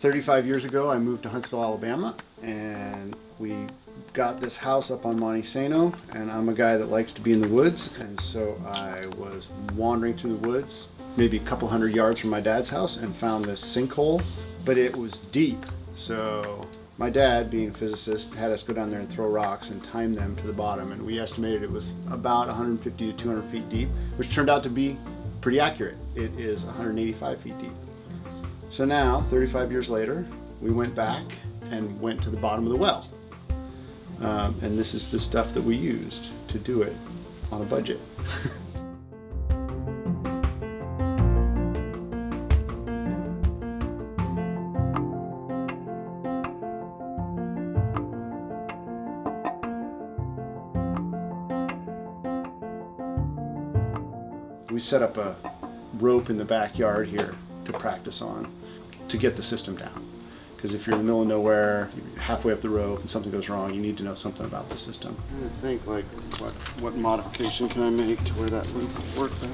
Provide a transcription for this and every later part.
35 years ago, I moved to Huntsville, Alabama, and we got this house up on Monte Sano, and I'm a guy that likes to be in the woods, and so I was wandering through the woods, maybe a couple hundred yards from my dad's house, and found this sinkhole, but it was deep. So my dad, being a physicist, had us go down there and throw rocks and time them to the bottom, and we estimated it was about 150 to 200 feet deep, which turned out to be pretty accurate. It is 185 feet deep. So now, 35 years later, we went back and went to the bottom of the well. And this is the stuff that we used to do it on a budget. We set up a rope in the backyard here to practice on to get the system down. Because if you're in the middle of nowhere, you're halfway up the rope and something goes wrong, you need to know something about the system. I think, like, what modification can I make to where that loop would work better?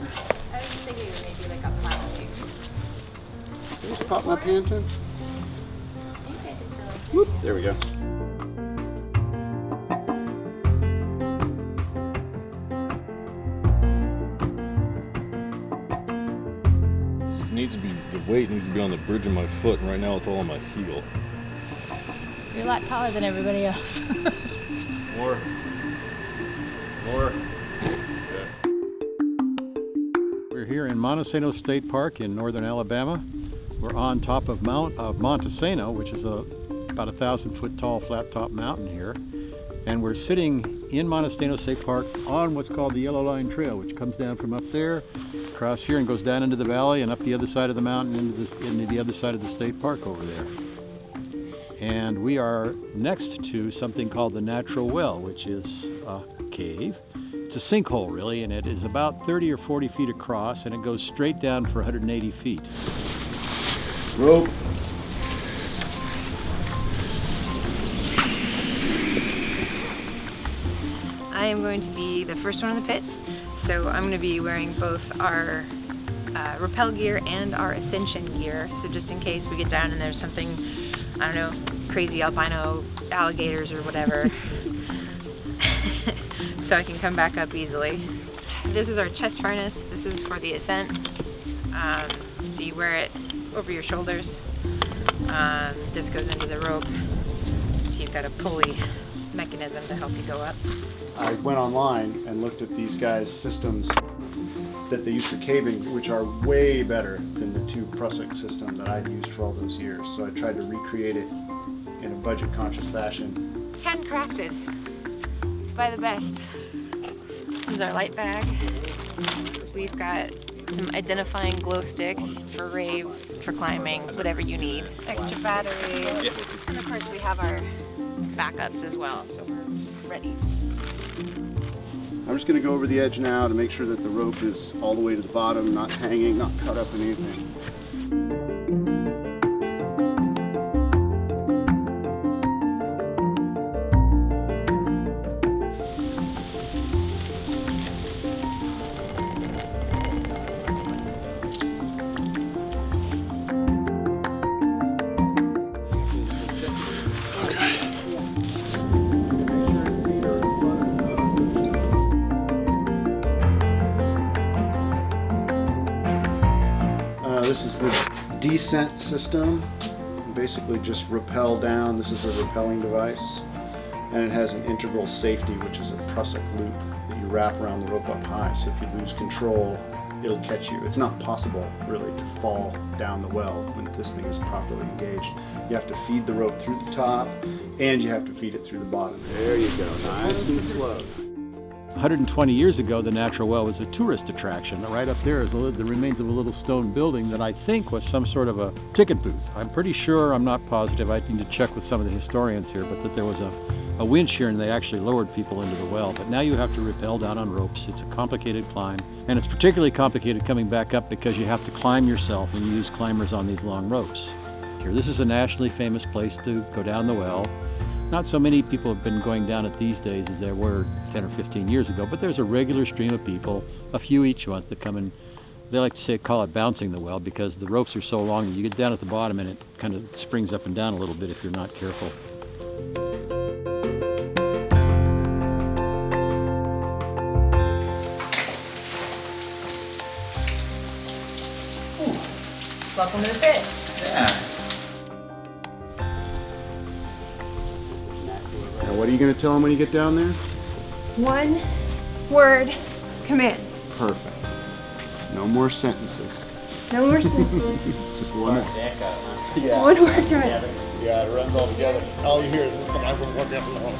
I was thinking maybe like a plastic. Just pop my pant in. You painted still. Whoop, there we go. The weight needs to be on the bridge of my foot, and right now it's all on my heel. You're a lot taller than everybody else. More. We're here in Monte Sano State Park in northern Alabama. We're on top of Monte Sano, which is about 1,000-foot tall flat top mountain here. And we're sitting in Monte Sano State Park on what's called the Yellow Line Trail, which comes down from up there, across here, and goes down into the valley and up the other side of the mountain into the other side of the state park over there. And we are next to something called the Natural Well, which is a cave. It's a sinkhole, really, and it is about 30 or 40 feet across, and it goes straight down for 180 feet. Rope. I am going to be the first one in the pit, so I'm going to be wearing both our rappel gear and our ascension gear, so just in case we get down and there's something, I don't know, crazy albino alligators or whatever, so I can come back up easily. This is our chest harness. This is for the ascent, so you wear it over your shoulders. This goes into the rope, so you've got a pulley mechanism to help you go up. I went online and looked at these guys' systems that they use for caving, which are way better than the tube Prusik system that I'd used for all those years. So I tried to recreate it in a budget-conscious fashion. Handcrafted by the best. This is our light bag. We've got some identifying glow sticks for raves, for climbing, whatever you need. Extra batteries. Yeah. And of course we have our backups as well, so we're ready. I'm just going to go over the edge now to make sure that the rope is all the way to the bottom, not hanging, not cut up in anything. This is the descent system. You basically just rappel down. This is a rappelling device, and it has an integral safety, which is a Prusik loop that you wrap around the rope up high. So if you lose control, it'll catch you. It's not possible, really, to fall down the well when this thing is properly engaged. You have to feed the rope through the top, and you have to feed it through the bottom. There you go, nice and slow. 120 years ago, the Natural Well was a tourist attraction. Right up there is the remains of a little stone building that I think was some sort of a ticket booth. I'm pretty sure, I'm not positive, I need to check with some of the historians here, but that there was a winch here and they actually lowered people into the well. But now you have to rappel down on ropes. It's a complicated climb, and it's particularly complicated coming back up because you have to climb yourself and you use climbers on these long ropes. Here, this is a nationally famous place to go down the well. Not so many people have been going down it these days as there were 10 or 15 years ago, but there's a regular stream of people, a few each month, that come and They like to call it bouncing the well because the ropes are so long that you get down at the bottom and it kind of springs up and down a little bit if you're not careful. Welcome to the pit. Now, what are you going to tell them when you get down there? One word commands. Perfect. No more sentences. No more sentences. Just one. Just one word commands. Yeah, it runs all together. All you hear is I'm going to work out the home.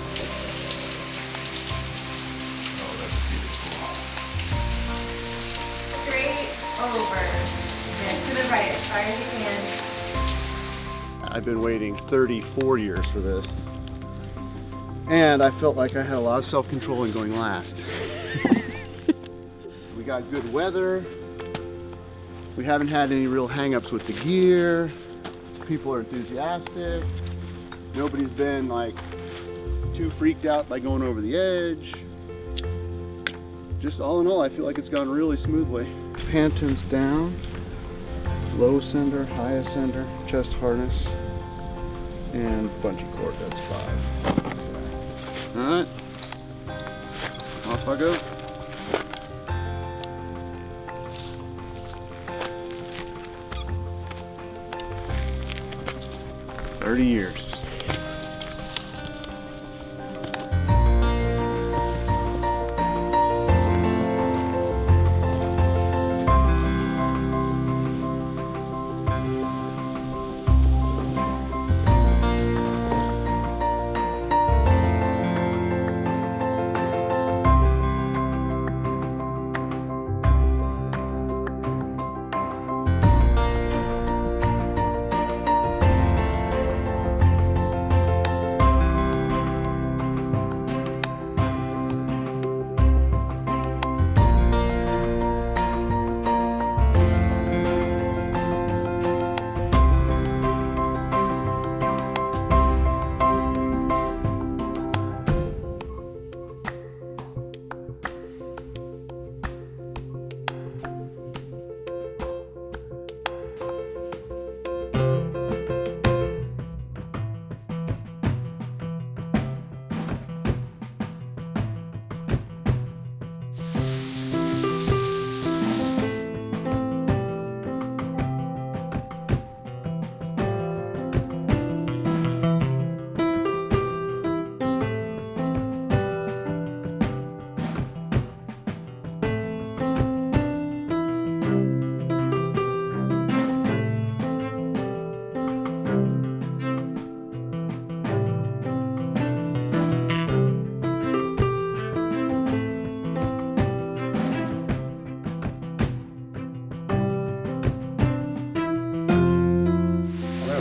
Straight over. And to the right as far as you can. I've been waiting 34 years for this. And I felt like I had a lot of self-control in going last. We got good weather. We haven't had any real hang-ups with the gear. People are enthusiastic. Nobody's been like too freaked out by going over the edge. Just all in all, I feel like it's gone really smoothly. Pantons down, low ascender, high ascender, chest harness, and bungee cord, that's 5. All right, off I go. $30 years.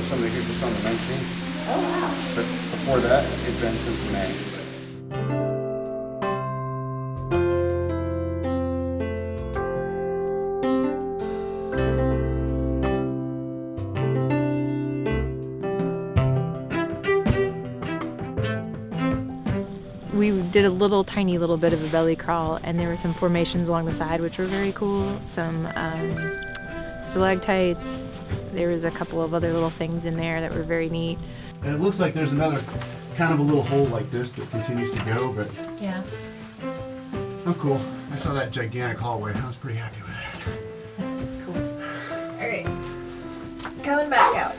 Somebody here just on the 19th. Oh, wow. But before that, it'd been since May. We did a tiny little bit of a belly crawl, and there were some formations along the side which were very cool. Some stalactites. There was a couple of other little things in there that were very neat. And it looks like there's another kind of a little hole like this that continues to go, but Yeah. oh cool. I saw that gigantic hallway. I was pretty happy with that. Cool. All right. Coming back out.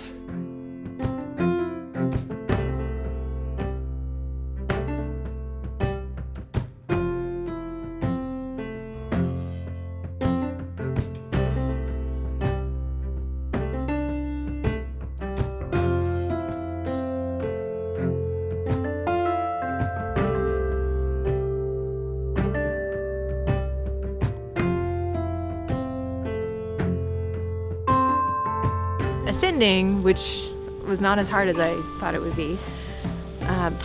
Ascending, which was not as hard as I thought it would be.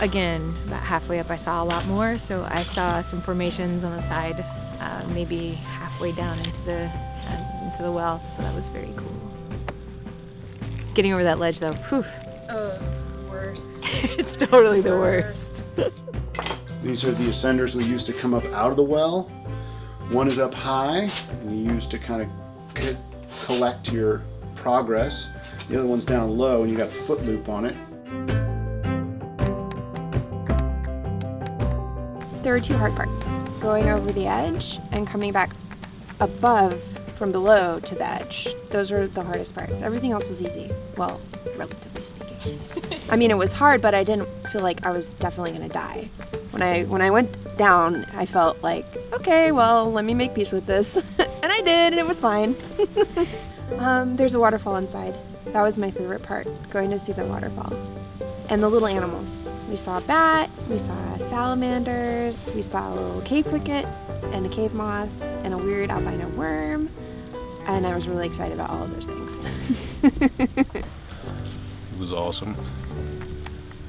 Again, about halfway up I saw a lot more, so I saw some formations on the side, maybe halfway down into the well, so that was very cool. Getting over that ledge though, whew. Worst. It's totally the worst. These are the ascenders we used to come up out of the well. One is up high, and you use to kind of could collect your progress. The other one's down low and you got a foot loop on it. There were two hard parts, going over the edge and coming back above from below to the edge. Those were the hardest parts. Everything else was easy. Well, relatively speaking. I mean, it was hard, but I didn't feel like I was definitely gonna die. When I went down, I felt like, okay, well, let me make peace with this. And I did, and it was fine. There's a waterfall inside. That was my favorite part, going to see the waterfall. And the little animals. We saw a bat, we saw salamanders, we saw little cave crickets, and a cave moth, and a weird albino worm. And I was really excited about all of those things. It was awesome.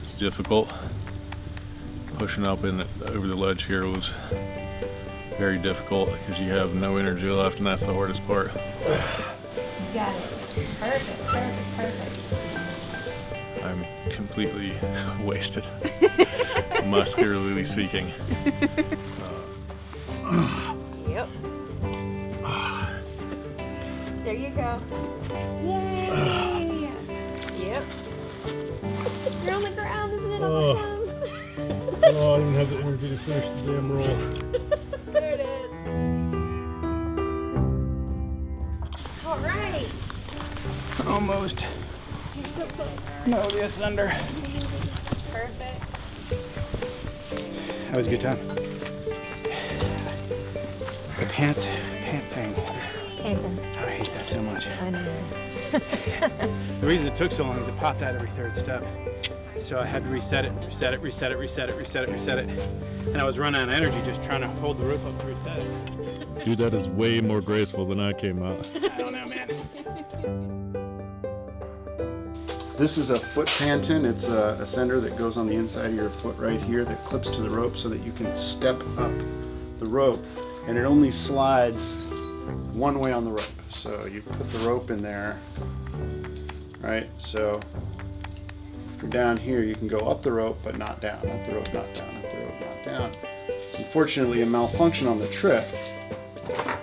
It's difficult. Pushing up over the ledge here was very difficult because you have no energy left, and that's the hardest part. Got it. Perfect, perfect, perfect. I'm completely wasted, muscularly speaking. Yep. There you go. Yay! Yep. You're on the ground, isn't it awesome? Oh, I don't even have the energy to finish the damn roll. There it is. All right. Almost. You're so close. No, this under. Perfect. That was a good time. The pant thing. Panton. I hate that so much. I know. The reason it took so long is it popped out every third step. So I had to reset it. And I was running out of energy just trying to hold the rope up to reset it. Dude, that is way more graceful than I came out. I don't know, man. This is a foot panton. It's a ascender that goes on the inside of your foot right here that clips to the rope so that you can step up the rope. And it only slides one way on the rope. So you put the rope in there, right? So if you're down here, you can go up the rope but not down, up the rope, not down, up the rope, not down. Unfortunately, it malfunctioned on the trip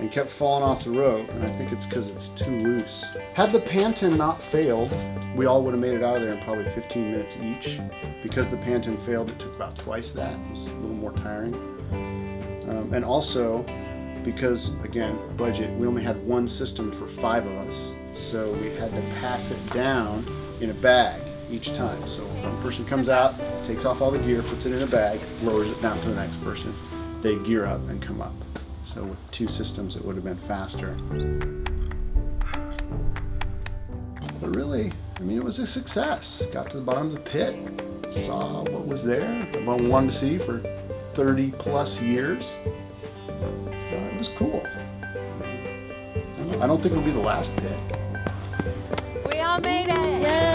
and kept falling off the rope, and I think it's because it's too loose. Had the panton not failed, we all would have made it out of there in probably 15 minutes each. Because the panton failed, it took about twice that. It was a little more tiring. And also, because again, budget, we only had one system for 5 of us, so we had to pass it down in a bag each time. So one person comes out, takes off all the gear, puts it in a bag, lowers it down to the next person. They gear up and come up. So with 2 systems, it would have been faster. But really, I mean, it was a success. Got to the bottom of the pit, saw what was there, what I wanted to see for 30 plus years. It was cool. I don't think it'll be the last pit. We all made it! Yay!